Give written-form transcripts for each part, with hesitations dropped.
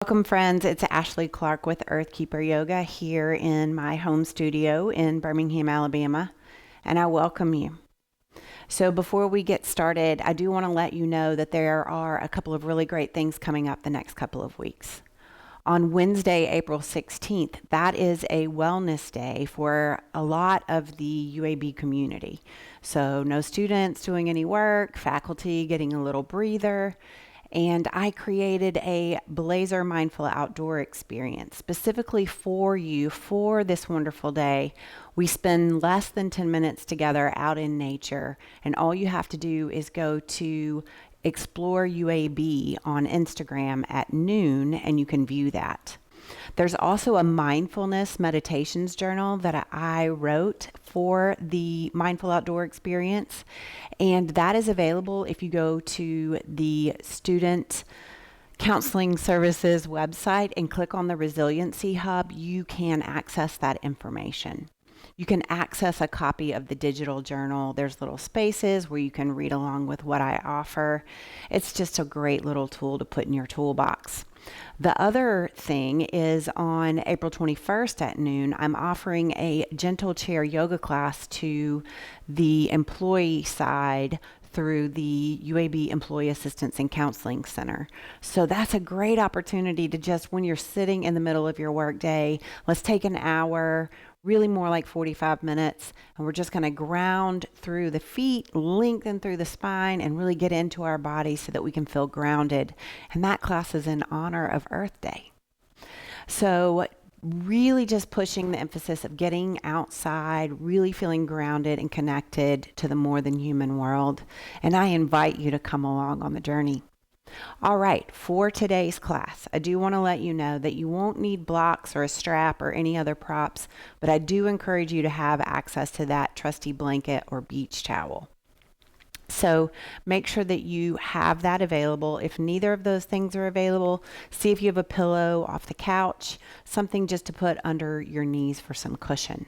Welcome, friends. It's Ashley Clarke with Earthkeeper Yoga here in my home studio in Birmingham, Alabama, and I welcome you. So before we get started, I do want to let you know that there are a couple of really great things coming up the next couple of weeks. On Wednesday, April 16th, that is a wellness day for a lot of the UAB community. So no students doing any work, faculty getting a little breather. And I created a Blazer Mindful Outdoor experience specifically for you for this wonderful day. We spend less than 10 minutes together out in nature, and all you have to do is go to Explore UAB on Instagram at noon, and you can view that. There's also a mindfulness meditations journal that I wrote for the Mindful Outdoor experience, and that is available if you go to the Student Counseling Services website and click on the Resiliency Hub. You can access that information. You can access a copy of the digital journal. There's little spaces where you can read along with what I offer. It's just a great little tool to put in your toolbox. The other thing is on April 21st at noon, I'm offering a gentle chair yoga class to the employee side through the UAB Employee Assistance and Counseling Center. So that's a great opportunity to just, when you're sitting in the middle of your workday, let's take an hour, really more like 45 minutes, and we're just going to ground through the feet, lengthen through the spine, and really get into our body so that we can feel grounded. And that class is in honor of Earth Day. So really just pushing the emphasis of getting outside, really feeling grounded and connected to the more than human world. And I invite you to come along on the journey. All right, for today's class, I do want to let you know that you won't need blocks or a strap or any other props, but I do encourage you to have access to that trusty blanket or beach towel. So make sure that you have that available. If neither of those things are available, see if you have a pillow off the couch, something just to put under your knees for some cushion.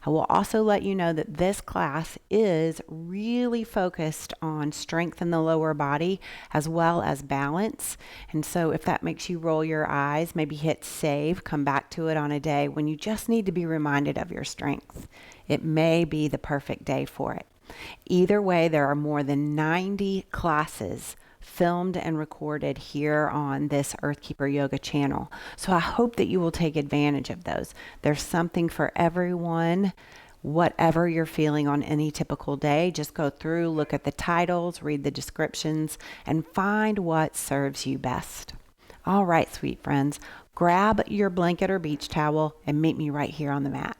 I will also let you know that this class is really focused on strength in the lower body as well as balance. And so if that makes you roll your eyes, maybe hit save, come back to it on a day when you just need to be reminded of your strength. It may be the perfect day for it. Either way, there are more than 90 classes filmed and recorded here on this Earthkeeper Yoga channel. So I hope that you will take advantage of those. There's something for everyone. Whatever you're feeling on any typical day, just go through, look at the titles, read the descriptions, and find what serves you best. All right, sweet friends, grab your blanket or beach towel and meet me right here on the mat.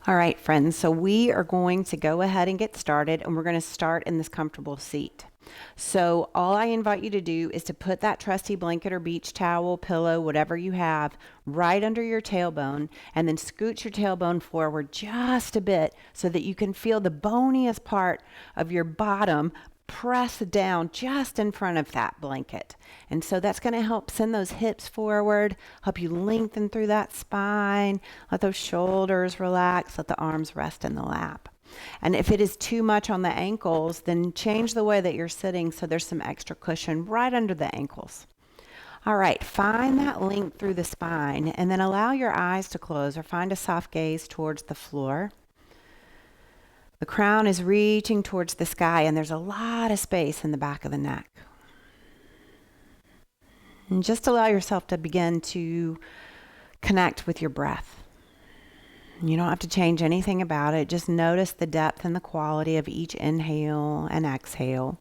All right, friends, so we are going to go ahead and get started, and we're going to start in this comfortable seat. So all I invite you to do is to put that trusty blanket or beach towel, pillow, whatever you have, right under your tailbone, and then scoot your tailbone forward just a bit so that you can feel the boniest part of your bottom press down just in front of that blanket. And so that's going to help send those hips forward, help you lengthen through that spine, let those shoulders relax, let the arms rest in the lap. And if it is too much on the ankles, then change the way that you're sitting so there's some extra cushion right under the ankles. All right, find that length through the spine and then allow your eyes to close or find a soft gaze towards the floor. The crown is reaching towards the sky, and there's a lot of space in the back of the neck. And just allow yourself to begin to connect with your breath. You don't have to change anything about it. Just notice the depth and the quality of each inhale and exhale.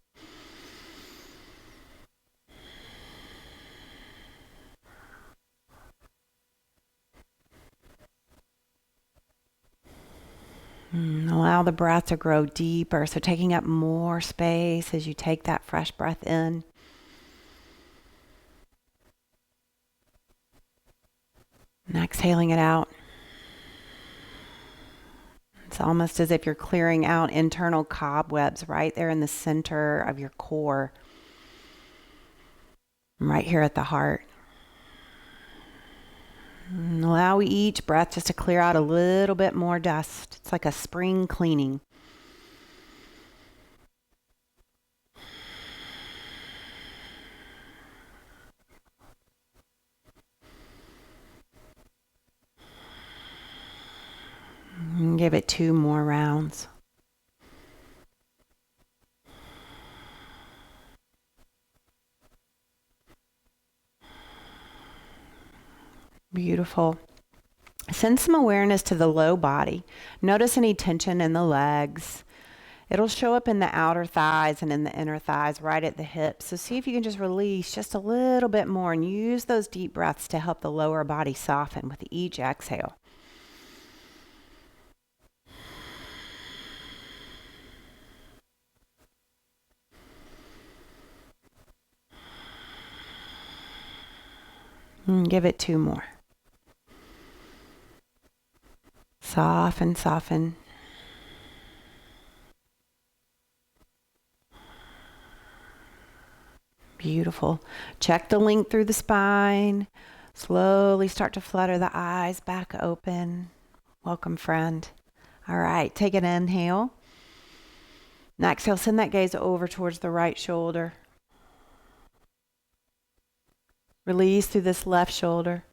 Allow the breath to grow deeper, so taking up more space as you take that fresh breath in. And exhaling it out. It's almost as if you're clearing out internal cobwebs right there in the center of your core, right here at the heart. And allow each breath just to clear out a little bit more dust. It's like a spring cleaning. Give it 2 more rounds. Beautiful. Send some awareness to the low body. Notice any tension in the legs. It'll show up in the outer thighs and in the inner thighs, right at the hips. So see if you can just release just a little bit more and use those deep breaths to help the lower body soften with each exhale. And give it 2 more. Soften, soften. Beautiful. Check the length through the spine. Slowly start to flutter the eyes back open. Welcome, friend. All right, take an inhale. And exhale, send that gaze over towards the right shoulder. Release through this left shoulder.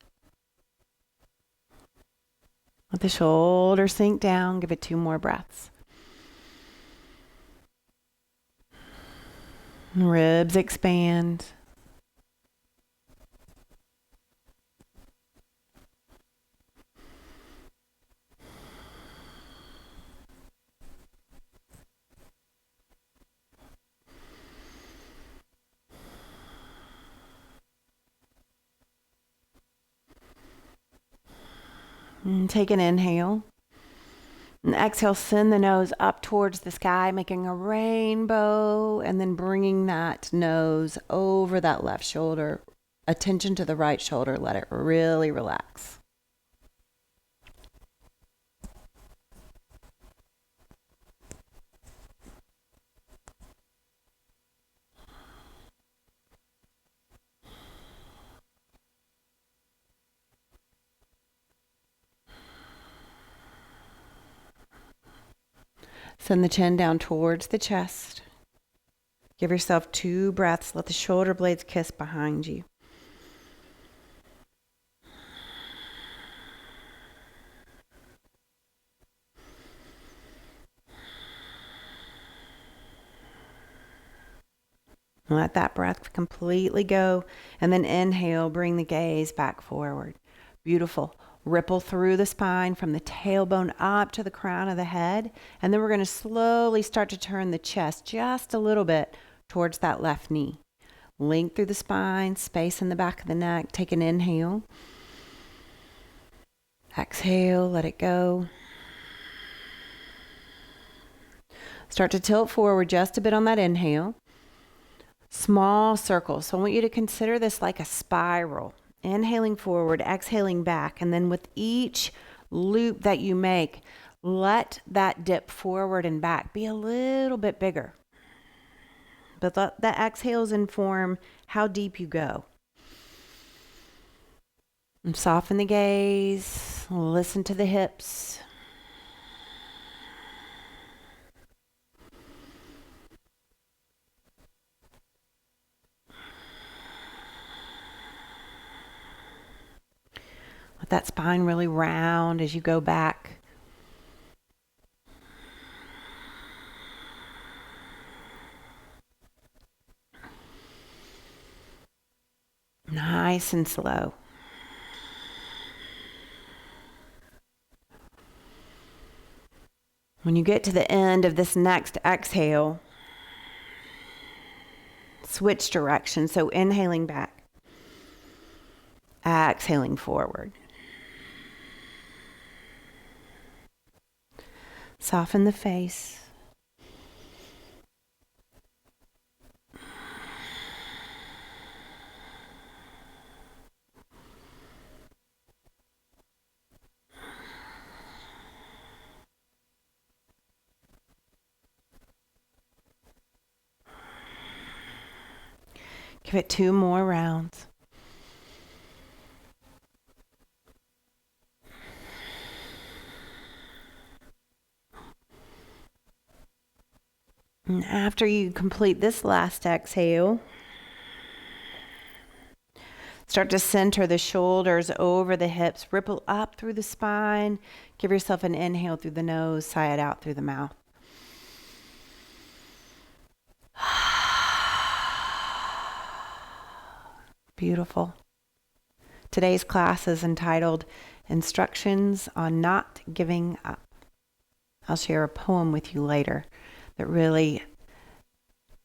Let the shoulder sink down. Give it 2 more breaths. Ribs expand. And take an inhale. And exhale, send the nose up towards the sky, making a rainbow, and then bringing that nose over that left shoulder. Attention to the right shoulder. Let it really relax. Send the chin down towards the chest. Give yourself 2 breaths. Let the shoulder blades kiss behind you. Let that breath completely go. And then inhale, bring the gaze back forward. Beautiful. Ripple through the spine from the tailbone up to the crown of the head. And then we're going to slowly start to turn the chest just a little bit towards that left knee. Length through the spine, space in the back of the neck. Take an inhale. Exhale, let it go. Start to tilt forward just a bit on that inhale. Small circles. So I want you to consider this like a spiral. Inhaling forward, exhaling back, and then with each loop that you make, let that dip forward and back be a little bit bigger. But let the exhales inform how deep you go. And soften the gaze, listen to the hips. Let that spine really round as you go back. Nice and slow. When you get to the end of this next exhale, switch direction. So inhaling back, exhaling forward. Soften the face. Give it 2 more rounds. And after you complete this last exhale, Start to center the shoulders over the hips. Ripple up through the spine. Give yourself an inhale through the nose. Sigh it out through the mouth. Beautiful. Today's class is entitled Instructions on Not Giving Up. I'll share a poem with you later that really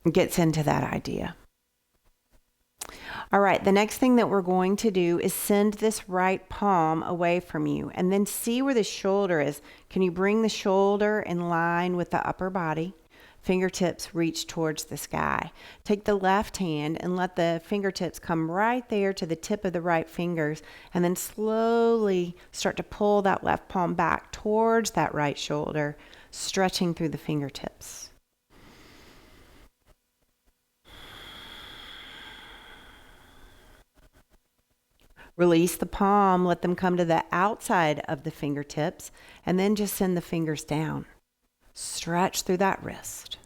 gets into that idea. All right, the next thing that we're going to do is send this right palm away from you and then see where the shoulder is. Can you bring the shoulder in line with the upper body? Fingertips reach towards the sky. Take the left hand and let the fingertips come right there to the tip of the right fingers, and then slowly start to pull that left palm back towards that right shoulder, stretching through the fingertips. Release the palm, let them come to the outside of the fingertips, and then just send the fingers down. Stretch through that wrist.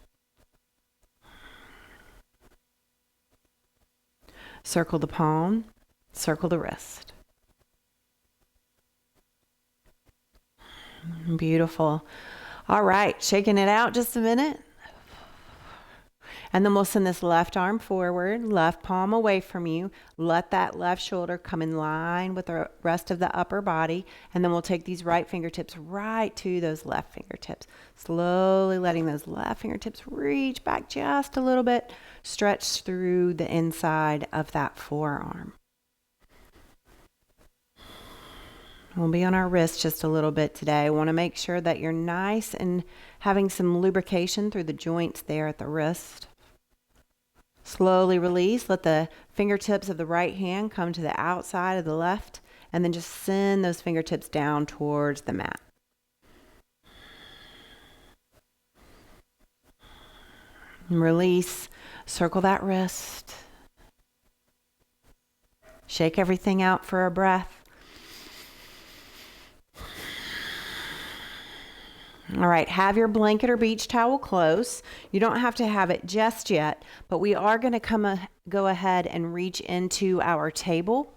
Circle the palm, circle the wrist. Beautiful. All right, shaking it out just a minute. And then we'll send this left arm forward, left palm away from you. Let that left shoulder come in line with the rest of the upper body. And then we'll take these right fingertips right to those left fingertips. Slowly letting those left fingertips reach back just a little bit. Stretch through the inside of that forearm. We'll be on our wrist just a little bit today. I want to make sure that you're nice and having some lubrication through the joints there at the wrist. Slowly release. Let the fingertips of the right hand come to the outside of the left, and then just send those fingertips down towards the mat. And release. Circle that wrist. Shake everything out for a breath. All right, have your blanket or beach towel close. You don't have to have it just yet, but we are going to go ahead and reach into our table.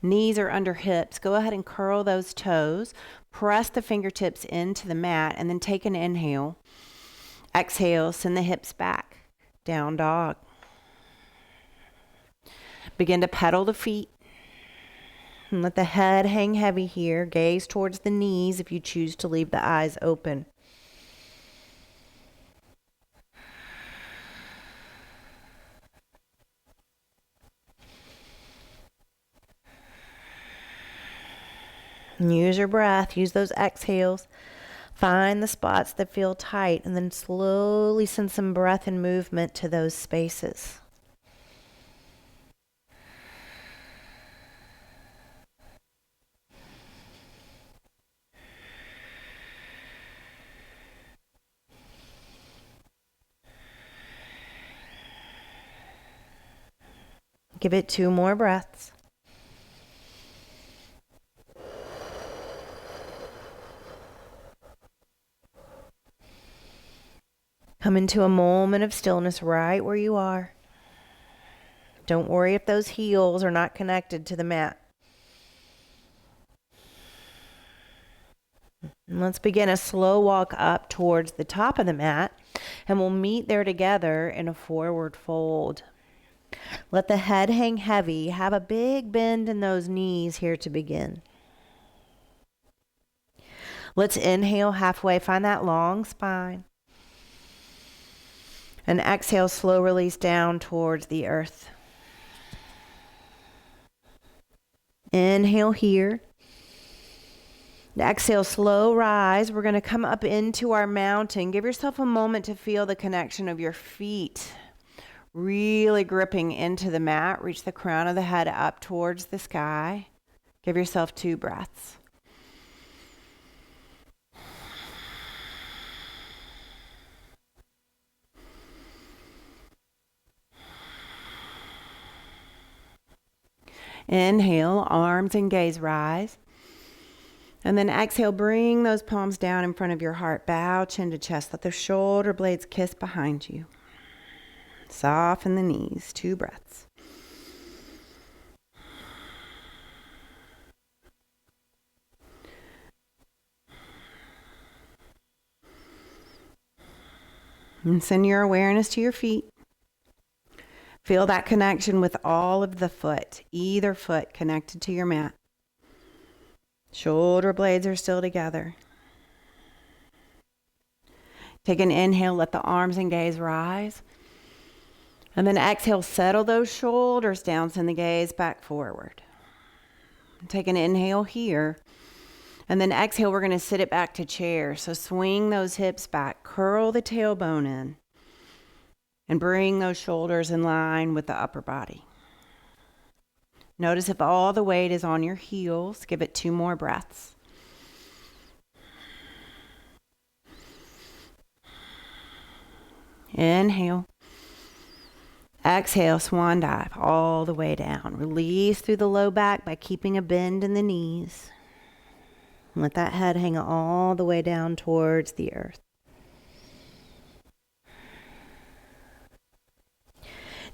Knees are under hips. Go ahead and curl those toes. Press the fingertips into the mat and then take an inhale. Exhale, send the hips back. Down dog. Begin to pedal the feet. And let the head hang heavy here. Gaze towards the knees if you choose to leave the eyes open. And use your breath. Use those exhales. Find the spots that feel tight and then slowly send some breath and movement to those spaces. Give it 2 more breaths. Come into a moment of stillness right where you are. Don't worry if those heels are not connected to the mat. And let's begin a slow walk up towards the top of the mat, and we'll meet there together in a forward fold. Let the head hang heavy. Have a big bend in those knees here to begin. Let's inhale halfway. Find that long spine. And exhale, slow release down towards the earth. Inhale here. Exhale, slow rise. We're going to come up into our mountain. Give yourself a moment to feel the connection of your feet. Really gripping into the mat. Reach the crown of the head up towards the sky. Give yourself 2 breaths. Inhale, arms and gaze rise. And then exhale, bring those palms down in front of your heart. Bow chin to chest. Let the shoulder blades kiss behind you. Soften the knees. 2 breaths. And send your awareness to your feet. Feel that connection with all of the foot, either foot connected to your mat. Shoulder blades are still together. Take an inhale, let the arms and gaze rise. And then exhale, settle those shoulders down, send the gaze back forward. Take an inhale here. And then exhale, we're going to sit it back to chair. So swing those hips back, curl the tailbone in, and bring those shoulders in line with the upper body. Notice if all the weight is on your heels. Give it 2 more breaths. Inhale. Exhale, swan dive all the way down. Release through the low back by keeping a bend in the knees. Let that head hang all the way down towards the earth.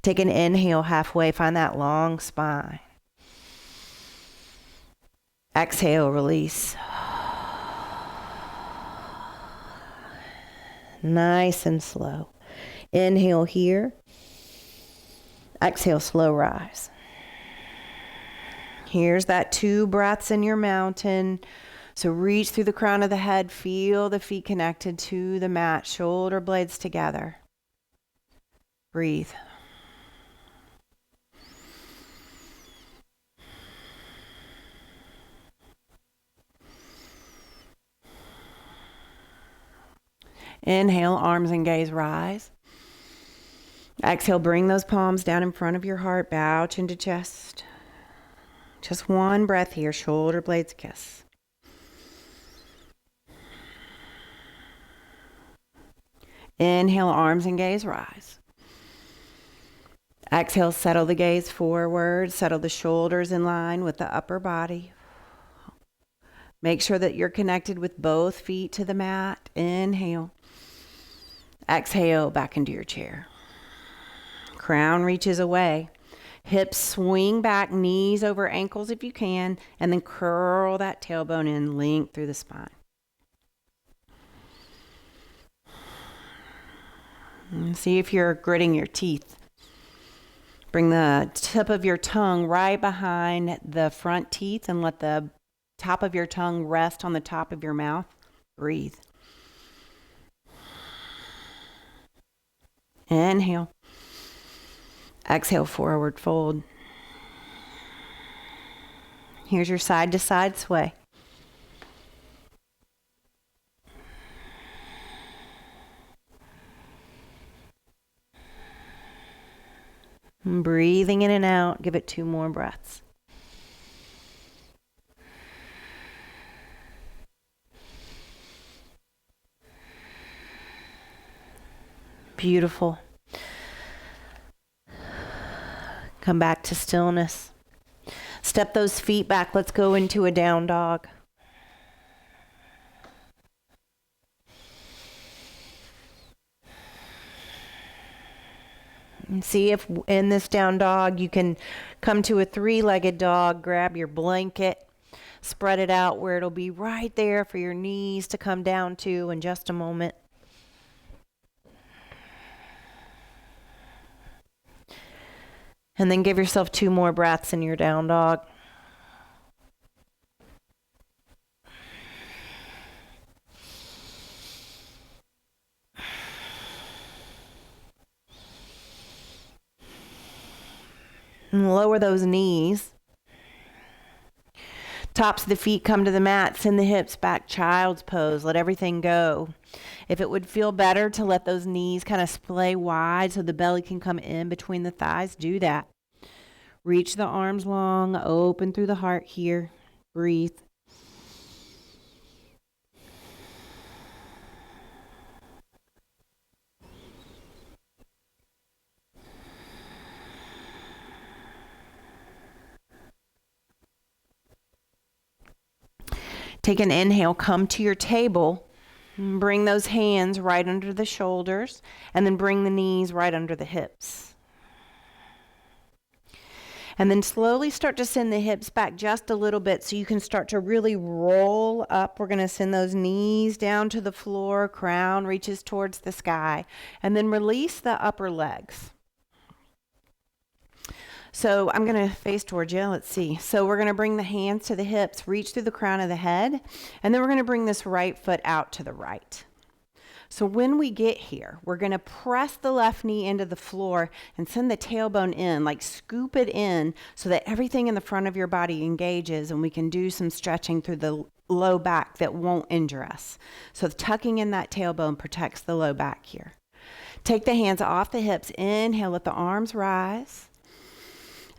Take an inhale halfway, find that long spine. Exhale, release. Nice and slow. Inhale here. Exhale, slow rise. Here's that 2 breaths in your mountain. So reach through the crown of the head. Feel the feet connected to the mat. Shoulder blades together. Breathe. Inhale, arms and gaze rise. Exhale, bring those palms down in front of your heart, bow chin to chest. Just 1 breath here, shoulder blades kiss. Inhale, arms and gaze rise. Exhale, settle the gaze forward, settle the shoulders in line with the upper body. Make sure that you're connected with both feet to the mat. Inhale. Exhale, back into your chair. Crown reaches away. Hips swing back, knees over ankles if you can, and then curl that tailbone in, link through the spine. And see if you're gritting your teeth. Bring the tip of your tongue right behind the front teeth and let the top of your tongue rest on the top of your mouth. Breathe. Inhale. Exhale, forward fold. Here's your side to side sway. And breathing in and out, give it 2 more breaths. Beautiful. Come back to stillness. Step those feet back. Let's go into a down dog. And see if in this down dog you can come to a 3-legged dog, grab your blanket, spread it out where it'll be right there for your knees to come down to in just a moment. And then give yourself 2 more breaths in your down dog. And lower those knees. Tops of the feet come to the mat. Send the hips back, child's pose. Let everything go. If it would feel better to let those knees kind of splay wide so the belly can come in between the thighs, do that. Reach the arms long, open through the heart here. Breathe. Take an inhale, come to your table. Bring those hands right under the shoulders, and then bring the knees right under the hips. And then slowly start to send the hips back just a little bit so you can start to really roll up. We're going to send those knees down to the floor, crown reaches towards the sky, and then release the upper legs. So I'm going to face towards you. Let's see. So we're going to bring the hands to the hips, reach through the crown of the head, and then we're going to bring this right foot out to the right. So when we get here, we're going to press the left knee into the floor and send the tailbone in, like scoop it in so that everything in the front of your body engages, and we can do some stretching through the low back that won't injure us. So tucking in that tailbone protects the low back here. Take the hands off the hips. Inhale, let the arms rise.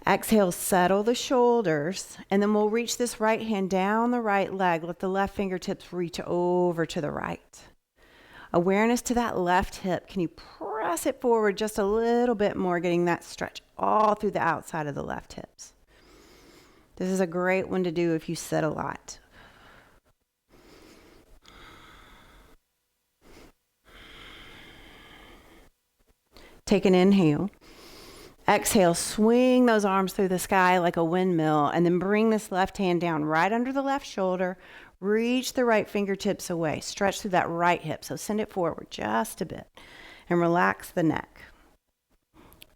Exhale, settle the shoulders, and then we'll reach this right hand down the right leg. Let the left fingertips reach over to the right. Awareness to that left hip. Can you press it forward just a little bit more, getting that stretch all through the outside of the left hips. This is a great one to do if you sit a lot. Take an inhale. Exhale, swing those arms through the sky like a windmill, and then bring this left hand down right under the left shoulder. Reach the right fingertips away. Stretch through that right hip. So send it forward just a bit and relax the neck.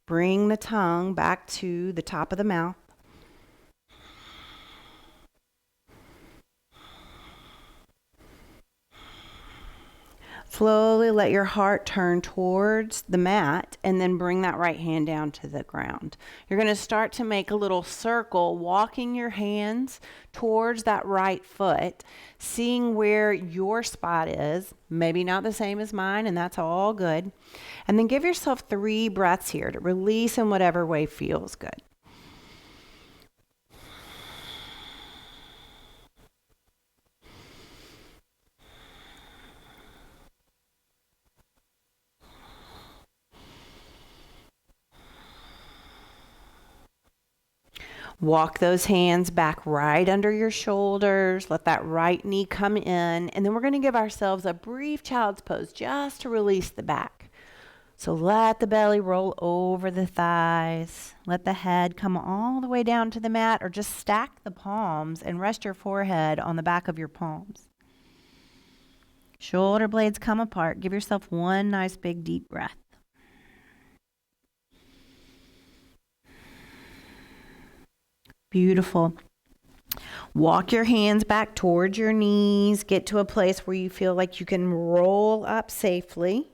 Bring the tongue back to the top of the mouth. Slowly let your heart turn towards the mat and then bring that right hand down to the ground. You're going to start to make a little circle, walking your hands towards that right foot, seeing where your spot is. Maybe not the same as mine, and that's all good. And then give yourself 3 breaths here to release in whatever way feels good. Walk those hands back right under your shoulders. Let that right knee come in. And then we're going to give ourselves a brief child's pose just to release the back. So let the belly roll over the thighs. Let the head come all the way down to the mat, or just stack the palms and rest your forehead on the back of your palms. Shoulder blades come apart. Give yourself one nice big deep breath. Beautiful. Walk your hands back towards your knees. Get to a place where you feel like you can roll up safely.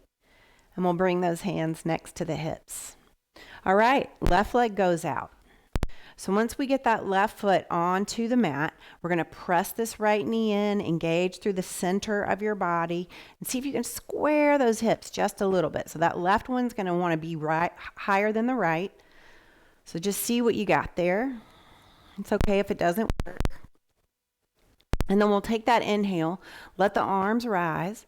And we'll bring those hands next to the hips. All right, left leg goes out. So once we get that left foot onto the mat, we're going to press this right knee in, engage through the center of your body, and see if you can square those hips just a little bit. So that left one's going to want to be right higher than the right. So just see what you got there. It's okay if it doesn't work. And then we'll take that inhale, let the arms rise.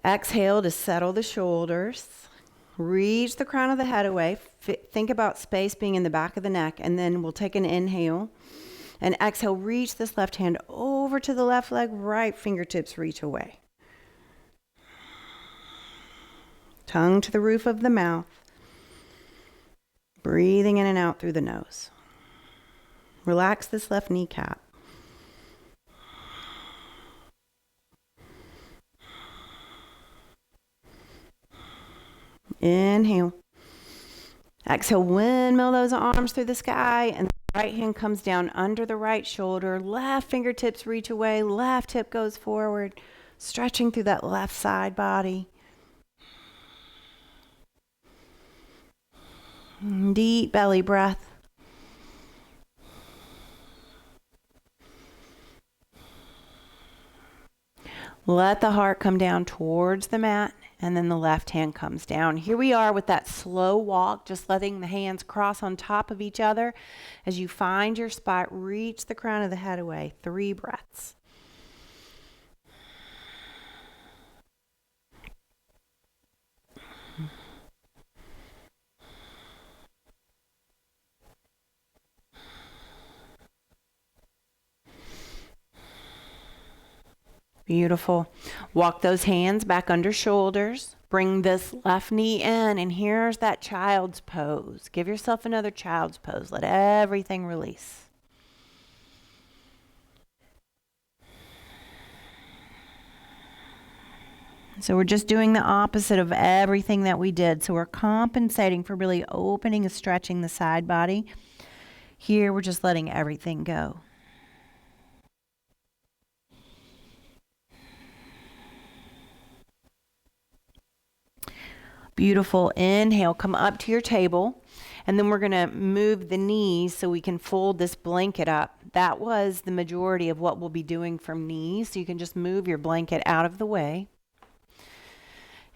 Exhale to settle the shoulders. Reach the crown of the head away. Think about space being in the back of the neck. And then we'll take an inhale. And exhale, reach this left hand over to the left leg. Right fingertips reach away. Tongue to the roof of the mouth. Breathing in and out through the nose. Relax this left kneecap. Inhale. Exhale, windmill those arms through the sky, and the right hand comes down under the right shoulder. Left fingertips reach away. Left hip goes forward, stretching through that left side body. Deep belly breath. Let the heart come down towards the mat, and then the left hand comes down. Here we are with that slow walk, just letting the hands cross on top of each other. As you find your spot, reach the crown of the head away. 3 breaths. Beautiful. Walk those hands back under shoulders. Bring this left knee in, and here's that child's pose. Give yourself another child's pose. Let everything release. So we're just doing the opposite of everything that we did. So we're compensating for really opening and stretching the side body. Here we're just letting everything go. Beautiful. Inhale, come up to your table. And then we're going to move the knees so we can fold this blanket up. That was the majority of what we'll be doing from knees. So you can just move your blanket out of the way.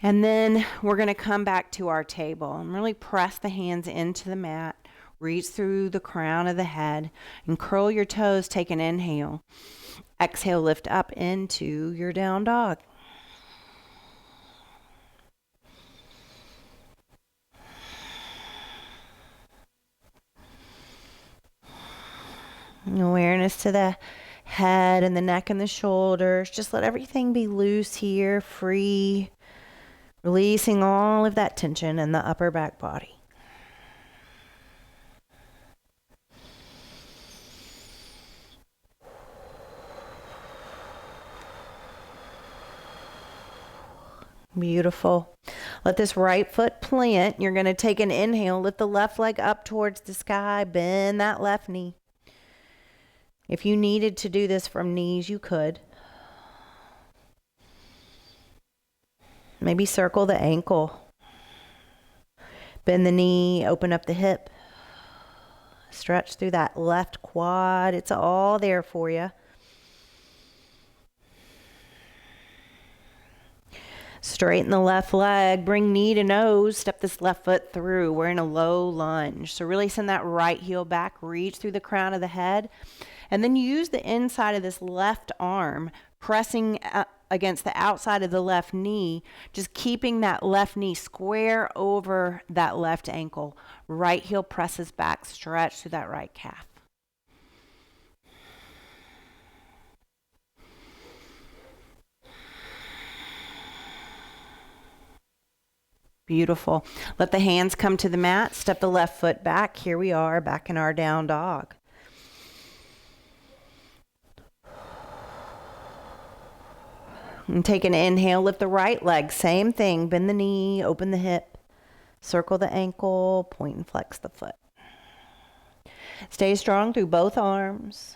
And then we're going to come back to our table and really press the hands into the mat. Reach through the crown of the head and curl your toes. Take an inhale. Exhale, lift up into your down dog. Awareness to the head and the neck and the shoulders. Just let everything be loose here, free. Releasing all of that tension in the upper back body. Beautiful. Let this right foot plant. You're going to take an inhale. Lift the left leg up towards the sky. Bend that left knee. If you needed to do this from knees, you could. Maybe circle the ankle. Bend the knee, open up the hip. Stretch through that left quad. It's all there for you. Straighten the left leg. Bring knee to nose. Step this left foot through. We're in a low lunge. So really send that right heel back. Reach through the crown of the head. And then use the inside of this left arm, pressing against the outside of the left knee, just keeping that left knee square over that left ankle. Right heel presses back, stretch through that right calf. Beautiful. Let the hands come to the mat. Step the left foot back. Here we are, back in our down dog. And take an inhale, lift the right leg, same thing, bend the knee, open the hip, circle the ankle, point and flex the foot. Stay strong through both arms.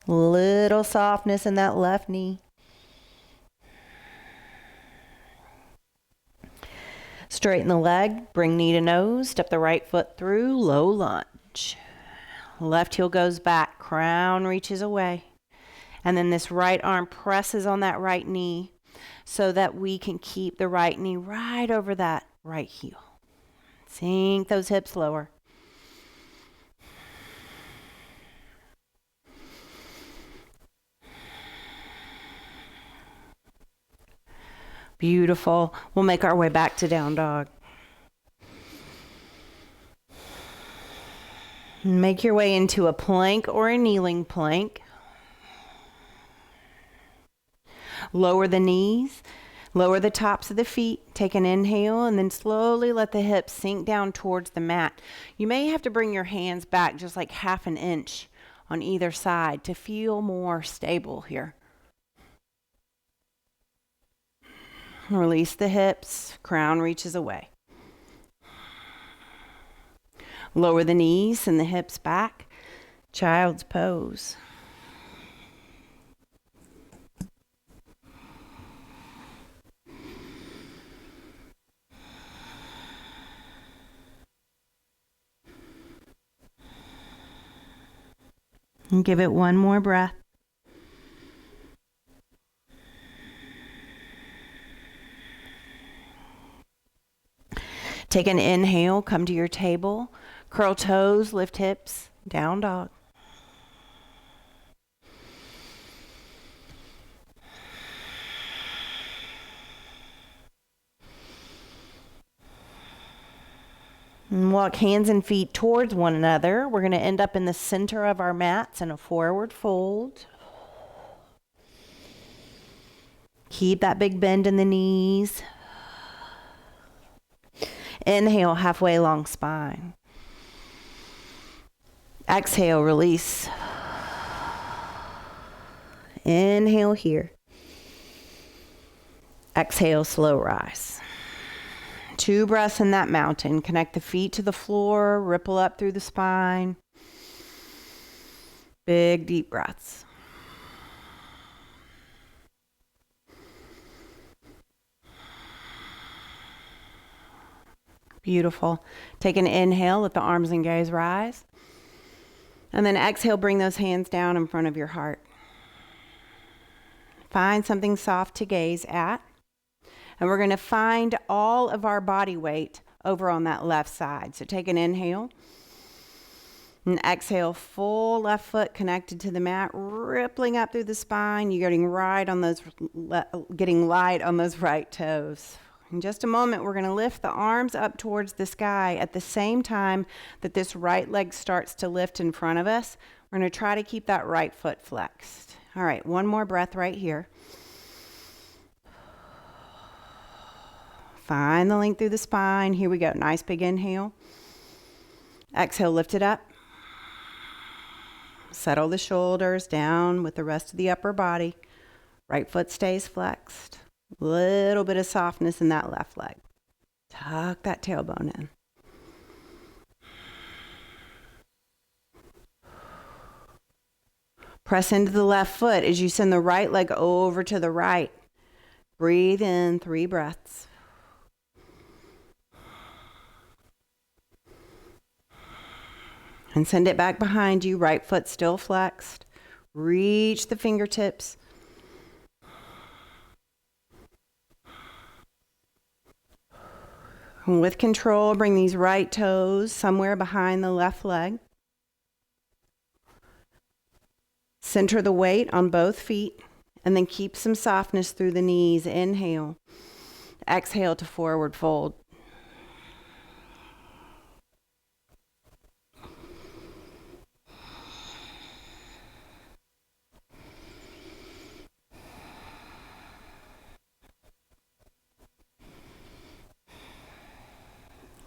Little softness in that left knee. Straighten the leg, bring knee to nose, step the right foot through, low lunge. Left heel goes back, crown reaches away. And then this right arm presses on that right knee so that we can keep the right knee right over that right heel. Sink those hips lower. Beautiful. We'll make our way back to down dog. Make your way into a plank or a kneeling plank. Lower the knees, lower the tops of the feet. Take an inhale and then slowly let the hips sink down towards the mat. You may have to bring your hands back just like half an inch on either side to feel more stable here. Release the hips, crown reaches away. Lower the knees and the hips back. Child's pose. And give it one more breath. Take an inhale, come to your table. Curl toes, lift hips, down dog. And walk hands and feet towards one another. We're going to end up in the center of our mats in a forward fold. Keep that big bend in the knees. Inhale, halfway long spine. Exhale, release. Inhale here. Exhale, slow rise. 2 breaths in that mountain. Connect the feet to the floor, ripple up through the spine. Big, deep breaths. Beautiful. Take an inhale, let the arms and gaze rise. And then exhale, bring those hands down in front of your heart. Find something soft to gaze at. And we're going to find all of our body weight over on that left side. So take an inhale. And exhale, full left foot connected to the mat, rippling up through the spine. You're getting light on those right toes. In just a moment, we're going to lift the arms up towards the sky at the same time that this right leg starts to lift in front of us. We're going to try to keep that right foot flexed. All right, one more breath right here. Find the length through the spine. Here we go. Nice big inhale. Exhale, lift it up. Settle the shoulders down with the rest of the upper body. Right foot stays flexed. Little bit of softness in that left leg. Tuck that tailbone in. Press into the left foot as you send the right leg over to the right. Breathe in 3 breaths. And send it back behind you. Right foot still flexed. Reach the fingertips. And with control, bring these right toes somewhere behind the left leg. Center the weight on both feet, and then keep some softness through the knees. Inhale. Exhale to forward fold.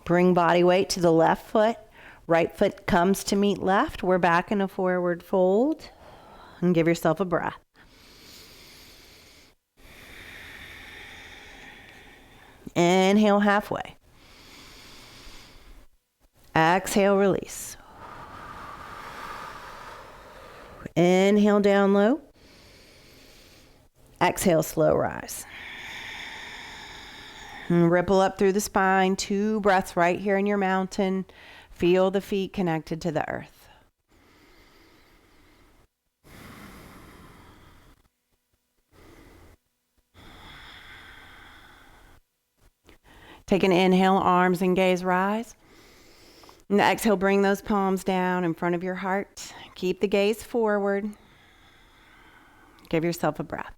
Bring body weight to the left foot. Right foot comes to meet left. We're back in a forward fold. And give yourself a breath. Inhale halfway. Exhale, release. Inhale down low. Exhale, slow rise. And ripple up through the spine. 2 breaths right here in your mountain. Feel the feet connected to the earth. Take an inhale, arms and gaze rise. And exhale, bring those palms down in front of your heart. Keep the gaze forward. Give yourself a breath.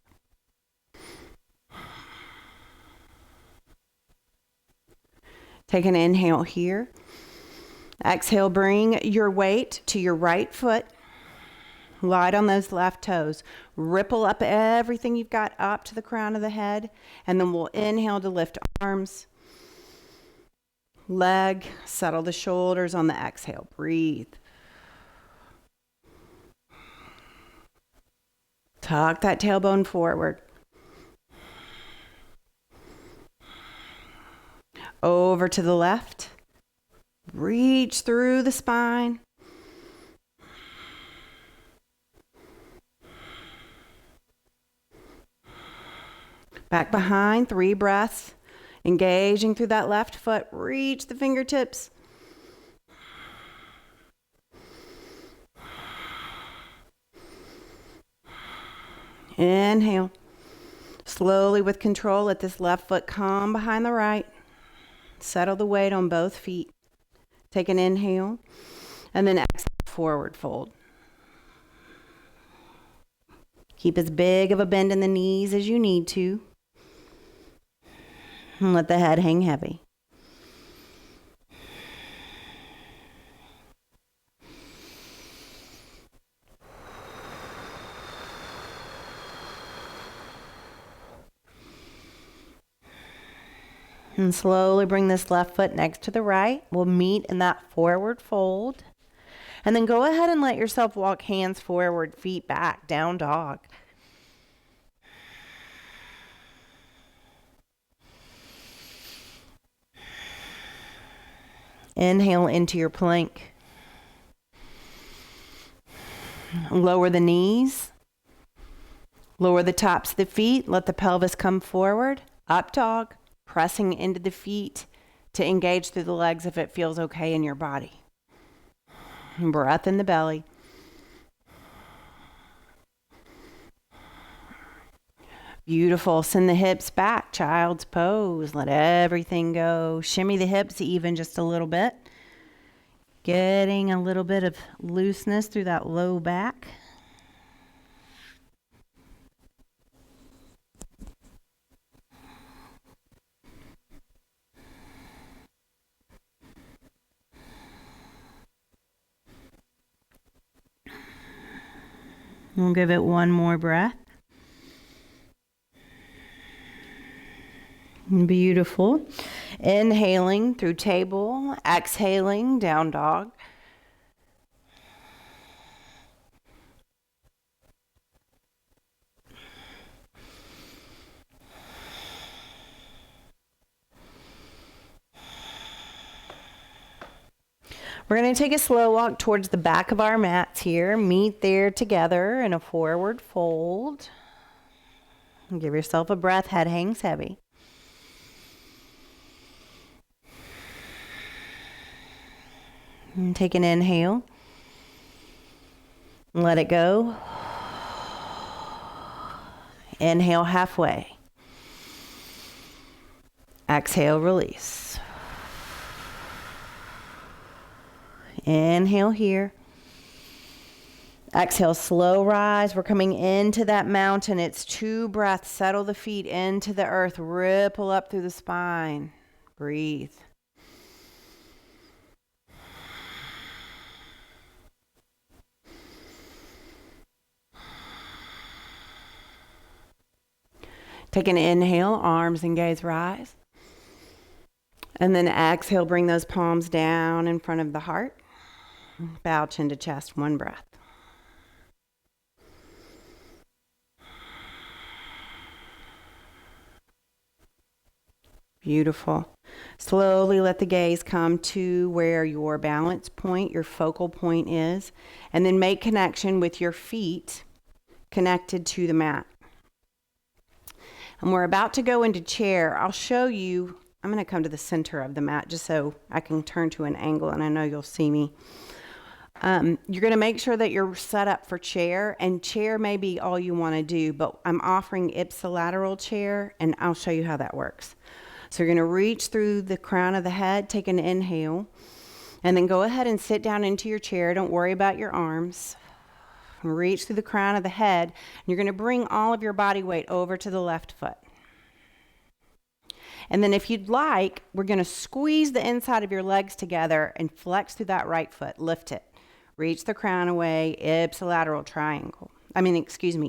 Take an inhale here. Exhale, bring your weight to your right foot. Light on those left toes. Ripple up everything you've got up to the crown of the head. And then we'll inhale to lift arms, leg, settle the shoulders on the exhale. Breathe. Tuck that tailbone forward. Over to the left. Reach through the spine. Back behind, 3 breaths. Engaging through that left foot. Reach the fingertips. Inhale. Slowly with control, let this left foot come behind the right. Settle the weight on both feet. Take an inhale, and then exhale, forward fold. Keep as big of a bend in the knees as you need to. And let the head hang heavy. And slowly bring this left foot next to the right. We'll meet in that forward fold. And then go ahead and let yourself walk hands forward, feet back, down dog. Inhale into your plank. Lower the knees. Lower the tops of the feet. Let the pelvis come forward. Up dog. Pressing into the feet to engage through the legs if it feels okay in your body. Breath in the belly. Beautiful. Send the hips back. Child's pose. Let everything go. Shimmy the hips even just a little bit. Getting a little bit of looseness through that low back. We'll give it one more breath. Beautiful. Inhaling through table, exhaling down dog. We're going to take a slow walk towards the back of our mats here. Meet there together in a forward fold. Give yourself a breath. Head hangs heavy. And take an inhale. Let it go. Inhale halfway. Exhale, release. Inhale here. Exhale, slow rise. We're coming into that mountain. It's 2 breaths. Settle the feet into the earth. Ripple up through the spine. Breathe. Take an inhale, arms and gaze rise. And then exhale, bring those palms down in front of the heart. Bow chin to chest, 1 breath. Beautiful. Slowly let the gaze come to where your balance point, your focal point is, and then make connection with your feet connected to the mat. And we're about to go into chair. I'll show you, I'm going to come to the center of the mat just so I can turn to an angle and I know you'll see me. You're going to make sure that you're set up for chair, and chair may be all you want to do, but I'm offering ipsilateral chair, and I'll show you how that works. So you're going to reach through the crown of the head, take an inhale, and then go ahead and sit down into your chair. Don't worry about your arms. Reach through the crown of the head, and you're going to bring all of your body weight over to the left foot. And then if you'd like, we're going to squeeze the inside of your legs together and flex through that right foot. Lift it. Reach the crown away, ipsilateral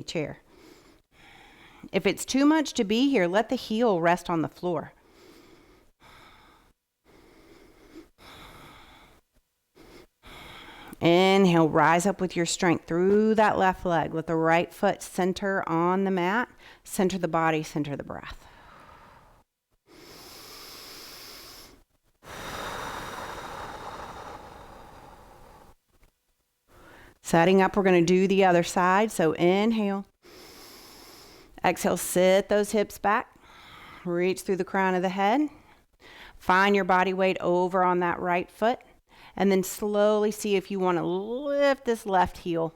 chair. If it's too much to be here, let the heel rest on the floor. Inhale, rise up with your strength through that left leg. Let the right foot center on the mat, center the body, center the breath. Setting up, we're going to do the other side. So inhale. Exhale, sit those hips back. Reach through the crown of the head. Find your body weight over on that right foot. And then slowly see if you want to lift this left heel.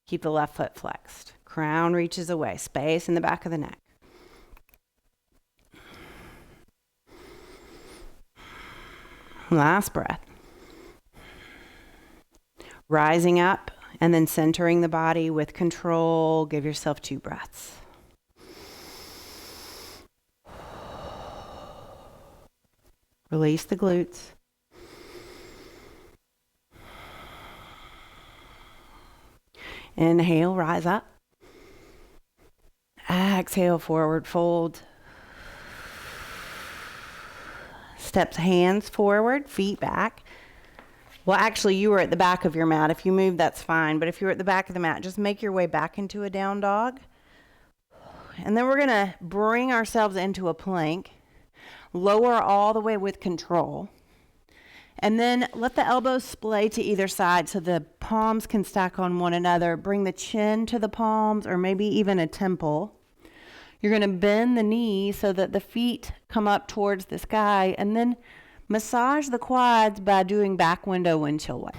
Keep the left foot flexed. Crown reaches away. Space in the back of the neck. Last breath. Rising up and then centering the body with control. Give yourself 2 breaths. Release the glutes. Inhale, rise up. Exhale, forward fold. steps, hands forward, feet back. Well, actually, you were at the back of your mat. If you move, that's fine. But if you're at the back of the mat, just make your way back into a down dog. And then we're going to bring ourselves into a plank. Lower all the way with control. And then let the elbows splay to either side so the palms can stack on one another. Bring the chin to the palms or maybe even a temple. You're going to bend the knees so that the feet come up towards the sky, and then massage the quads by doing back window windshield wiper.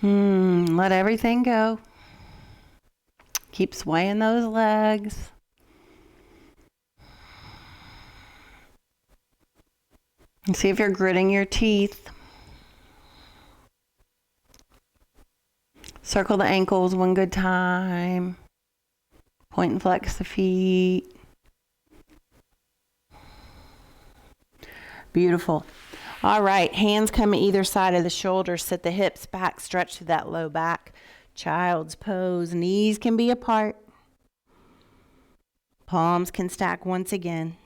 Let everything go. Keep swaying those legs. And see if you're gritting your teeth. Circle the ankles one good time. Point and flex the feet. Beautiful. All right, hands come either side of the shoulders. Sit the hips back, stretch through that low back. Child's pose. Knees can be apart. Palms can stack once again.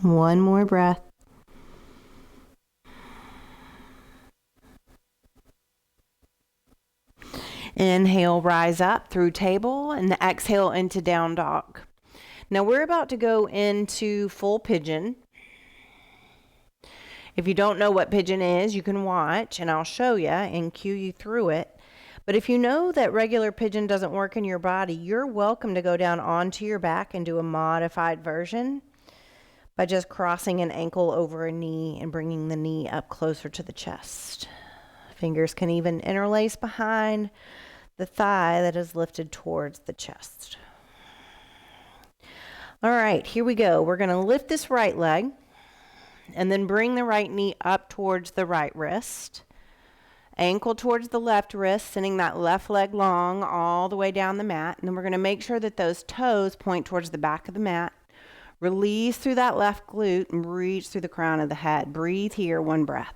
One more breath. Inhale, rise up through table, and exhale into down dog. Now we're about to go into full pigeon. If you don't know what pigeon is, you can watch and I'll show you and cue you through it. But if you know that regular pigeon doesn't work in your body, you're welcome to go down onto your back and do a modified version by just crossing an ankle over a knee and bringing the knee up closer to the chest. Fingers can even interlace behind the thigh that is lifted towards the chest. All right, here we go. We're going to lift this right leg and then bring the right knee up towards the right wrist. Ankle towards the left wrist, sending that left leg long all the way down the mat. And then we're going to make sure that those toes point towards the back of the mat. Release through that left glute and reach through the crown of the head. Breathe here, one breath.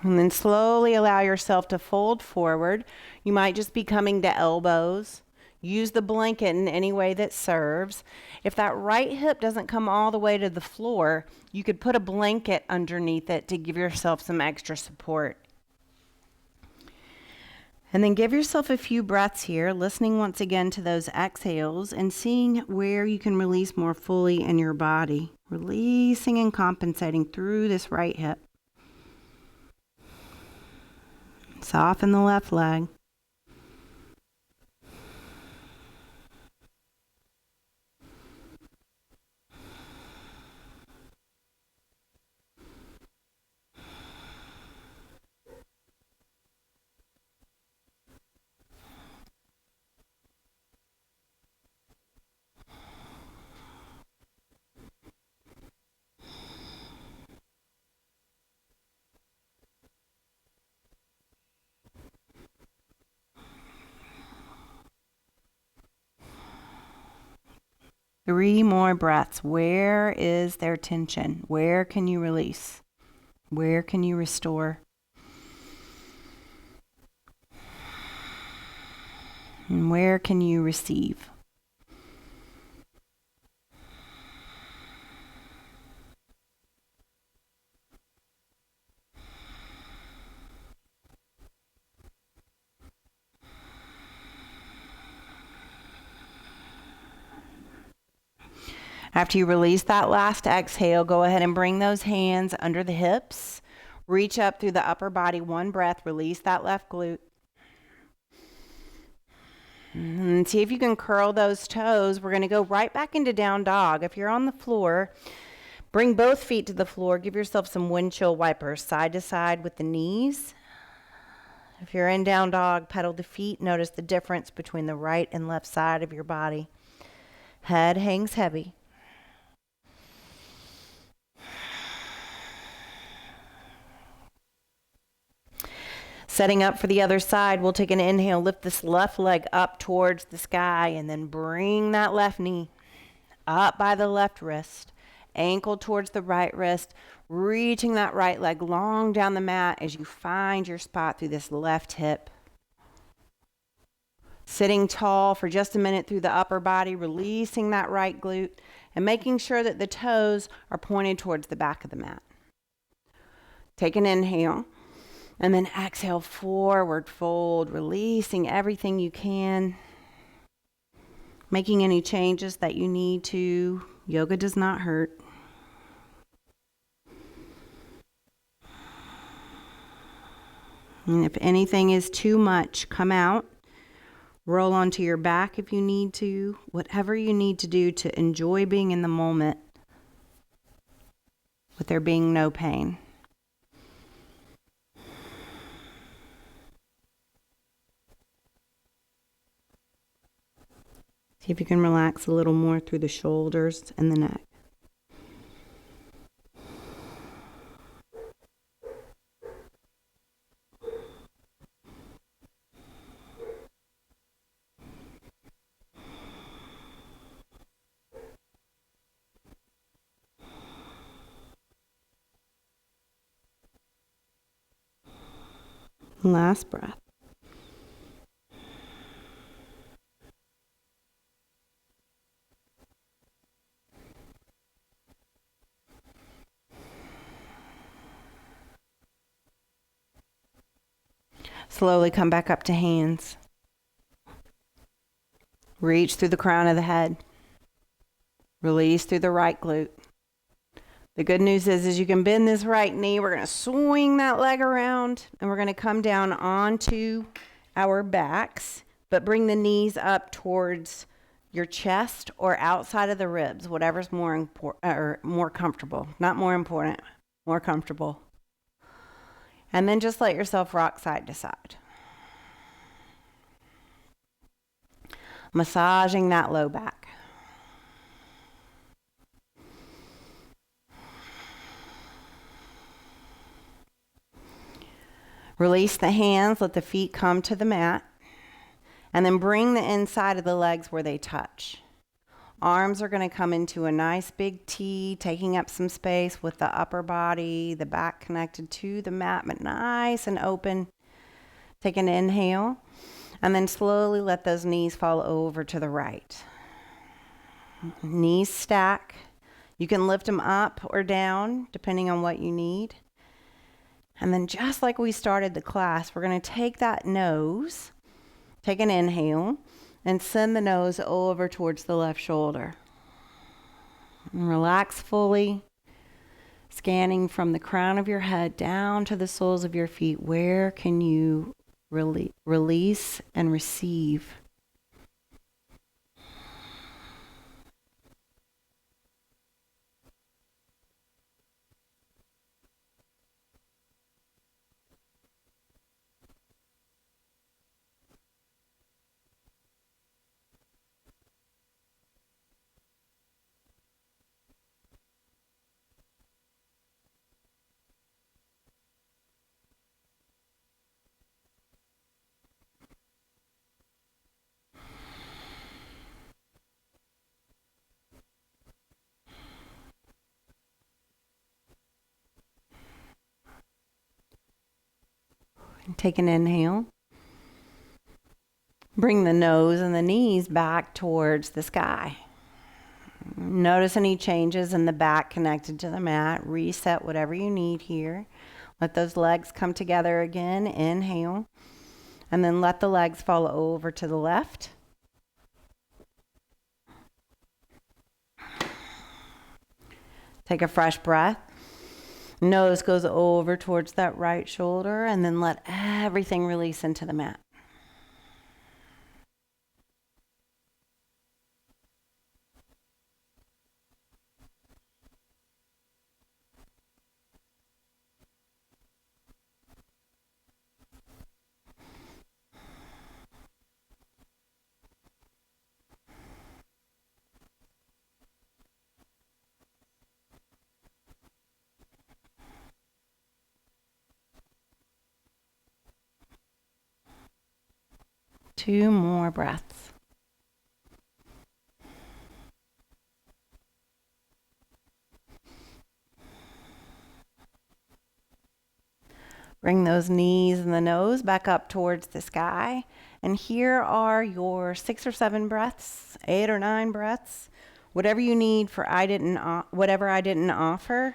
And then slowly allow yourself to fold forward. You might just be coming to elbows. Use the blanket in any way that serves. If that right hip doesn't come all the way to the floor, you could put a blanket underneath it to give yourself some extra support. And then give yourself a few breaths here, listening once again to those exhales and seeing where you can release more fully in your body. Releasing and compensating through this right hip. Soften the left leg. Three more breaths. Where is there tension? Where can you release? Where can you restore? And where can you receive? After you release that last exhale, go ahead and bring those hands under the hips. Reach up through the upper body. One breath. Release that left glute. And see if you can curl those toes. We're going to go right back into down dog. If you're on the floor, bring both feet to the floor. Give yourself some windshield wipers side to side with the knees. If you're in down dog, pedal the feet. Notice the difference between the right and left side of your body. Head hangs heavy. Setting up for the other side, we'll take an inhale, lift this left leg up towards the sky, and then bring that left knee up by the left wrist, ankle towards the right wrist, reaching that right leg long down the mat as you find your spot through this left hip. Sitting tall for just a minute through the upper body, releasing that right glute and making sure that the toes are pointed towards the back of the mat. Take an inhale and then exhale, forward fold, releasing everything you can, making any changes that you need to. Yoga does not hurt. And if anything is too much, come out. Roll onto your back if you need to. Whatever you need to do to enjoy being in the moment with there being no pain. See if you can relax a little more through the shoulders and the neck. Last breath. Slowly come back up to hands. Reach through the crown of the head. Release through the right glute. The good news is you can bend this right knee. We're going to swing that leg around and we're going to come down onto our backs, but bring the knees up towards your chest or outside of the ribs, whatever's more important or more comfortable. Not more important, more comfortable. And then just let yourself rock side to side. Massaging that low back. Release the hands, let the feet come to the mat, and then bring the inside of the legs where they touch. Arms are going to come into a nice big T, taking up some space with the upper body, the back connected to the mat, but nice and open. Take an inhale, and then slowly let those knees fall over to the right. Knees stack. You can lift them up or down, depending on what you need. And then just like we started the class, we're going to take that nose, take an inhale, and send the nose over towards the left shoulder. And relax fully, scanning from the crown of your head down to the soles of your feet. Where can you release and receive? Take an inhale. Bring the nose and the knees back towards the sky. Notice any changes in the back connected to the mat. Reset whatever you need here. Let those legs come together again. Inhale. And then let the legs fall over to the left. Take a fresh breath. Nose goes over towards that right shoulder, and then let everything release into the mat. 2 more breaths. Bring those knees and the nose back up towards the sky. And here are your 6 or 7 breaths, 8 or 9 breaths, whatever you need for whatever I didn't offer.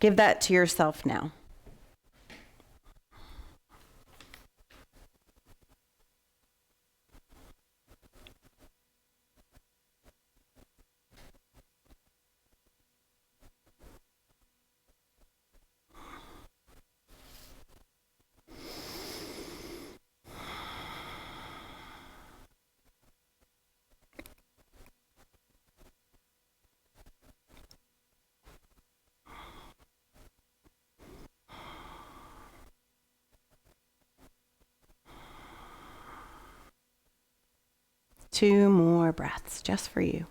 Give that to yourself now. Two more breaths just for you.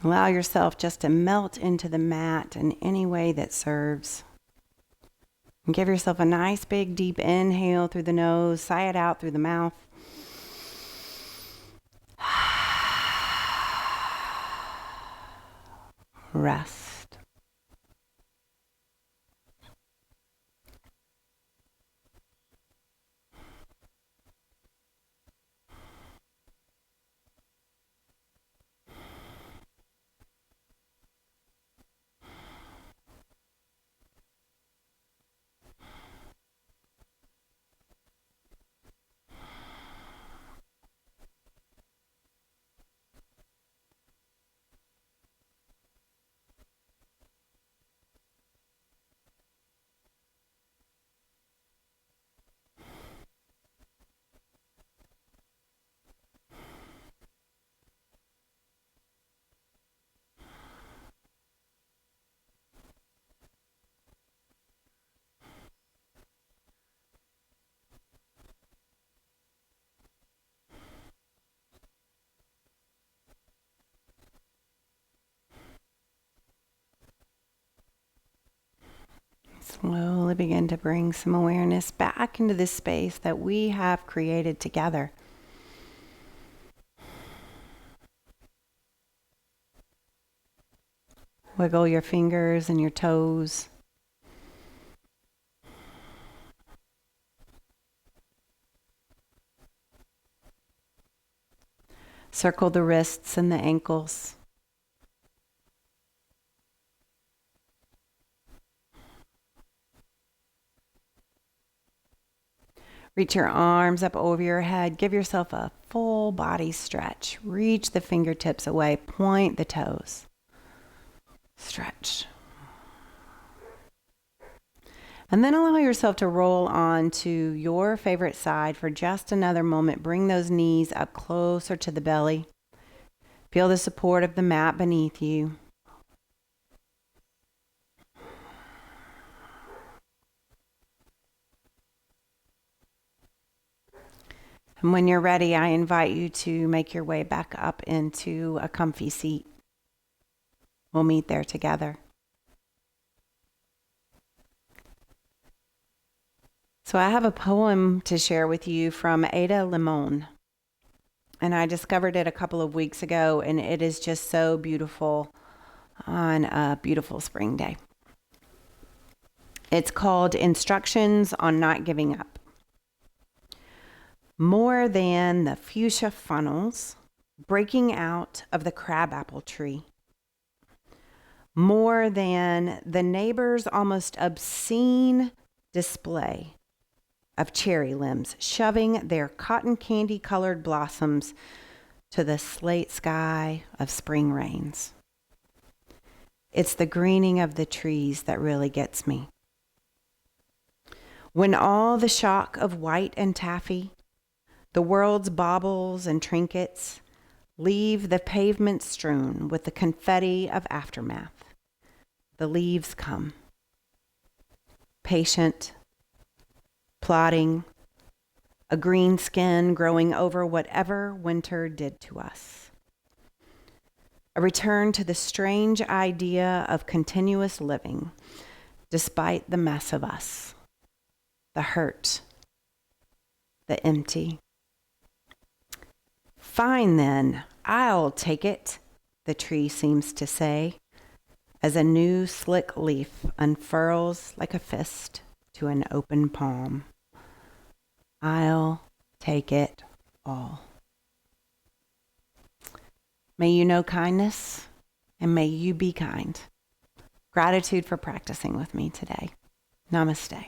Allow yourself just to melt into the mat in any way that serves. And give yourself a nice big deep inhale through the nose, sigh it out through the mouth. Rest. Slowly begin to bring some awareness back into this space that we have created together. Wiggle your fingers and your toes. Circle the wrists and the ankles. Reach your arms up over your head. Give yourself a full body stretch. Reach the fingertips away. Point the toes. Stretch. And then allow yourself to roll on to your favorite side for just another moment. Bring those knees up closer to the belly. Feel the support of the mat beneath you. And when you're ready, I invite you to make your way back up into a comfy seat. We'll meet there together. So I have a poem to share with you from Ada Limon. And I discovered it a couple of weeks ago, and it is just so beautiful on a beautiful spring day. It's called Instructions on Not Giving Up. More than the fuchsia funnels breaking out of the crabapple tree. More than the neighbor's almost obscene display of cherry limbs shoving their cotton candy colored blossoms to the slate sky of spring rains. It's the greening of the trees that really gets me. When all the shock of white and taffy, the world's baubles and trinkets, leave the pavement strewn with the confetti of aftermath, the leaves come. Patient, plodding, a green skin growing over whatever winter did to us. a return to the strange idea of continuous living, despite the mess of us, the hurt, the empty. Fine then, I'll take it, the tree seems to say, as a new slick leaf unfurls like a fist to an open palm. I'll take it all. May you know kindness, and may you be kind. Gratitude for practicing with me today. Namaste.